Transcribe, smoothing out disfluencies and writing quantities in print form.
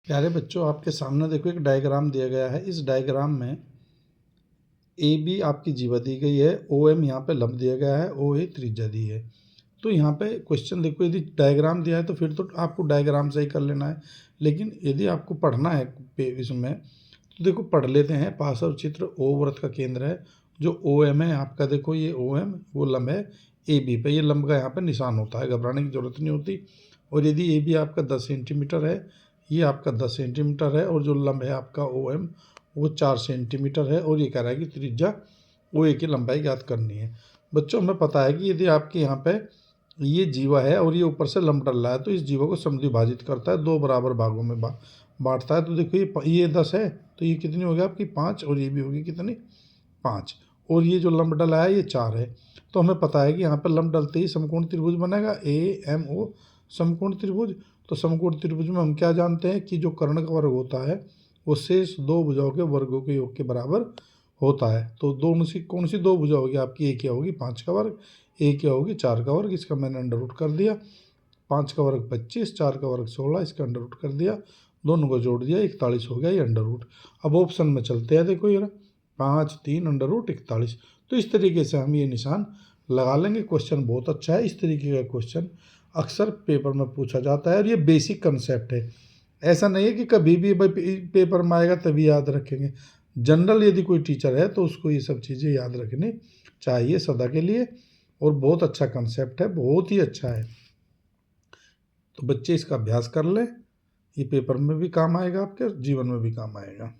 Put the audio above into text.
प्यारे बच्चों, आपके सामने देखो एक डायग्राम दिया गया है। इस डायग्राम में ए बी आपकी जीवा दी गई है, ओ एम यहाँ पे लंब दिया गया है, ओ ए त्रिज्या दी है। तो यहाँ पे क्वेश्चन देखो, यदि डायग्राम दिया है तो फिर तो आपको डायग्राम से ही कर लेना है, लेकिन यदि आपको पढ़ना है इसमें तो देखो पढ़ लेते हैं। पार्श्व चित्र ओ वृत्त का केंद्र है, जो ओ एम है आपका, देखो ये ओ एम वो लंब है ए बी पे, ये लंब का यहाँ पे निशान होता है, घबराने की जरूरत नहीं होती। और यदि ए बी आपका 10 सेंटीमीटर है, ये आपका 10 सेंटीमीटर है, और जो लंब है आपका ओ एम वो 4 सेंटीमीटर है, और ये कह रहा है कि त्रिज्या ओ ए की लंबाई ज्ञात करनी है। बच्चों हमें पता है कि यदि आपके यहाँ पे ये जीवा है और ये ऊपर से लंब डल रहा है, तो इस जीवा को समद्विभाजित करता है, दो बराबर भागों में बांटता है। तो देखो ये 10 है, तो ये कितनी होगी आपकी 5, और ये भी होगी कितनी 5, और ये जो लंब डला है ये 4 है। तो हमें पता है कि यहाँ पर लंब डलते ही समकोण त्रिभुज बनेगा, ए एम ओ समकोण त्रिभुज। तो समकोण त्रिभुज में हम क्या जानते हैं कि जो कर्ण का वर्ग होता है वो शेष दो भुजाओं के वर्गों के योग के बराबर होता है। तो दोनों सी कौन सी दो भुजा होगी आपकी, एक क्या होगी 5 का वर्ग, एक क्या होगी 4 का वर्ग। इसका मैंने अंडर रूट कर दिया, 5 का वर्ग 25, 4 का वर्ग 16, इसका अंडर रूट कर दिया, दोनों को जोड़ दिया 41 हो गया ये अंडर रूट। अब ऑप्शन में चलते हैं, देखो ये 5 3 अंडर रूट 41। तो इस तरीके से हम ये निशान लगा लेंगे। क्वेश्चन बहुत अच्छा है, इस तरीके का क्वेश्चन अक्सर पेपर में पूछा जाता है, और ये बेसिक कंसेप्ट है। ऐसा नहीं है कि कभी भी पेपर में आएगा तभी याद रखेंगे। जनरल यदि कोई टीचर है तो उसको ये सब चीज़ें याद रखनी चाहिए सदा के लिए, और बहुत अच्छा कंसेप्ट है, बहुत ही अच्छा है। तो बच्चे इसका अभ्यास कर लें, ये पेपर में भी काम आएगा, आपके जीवन में भी काम आएगा।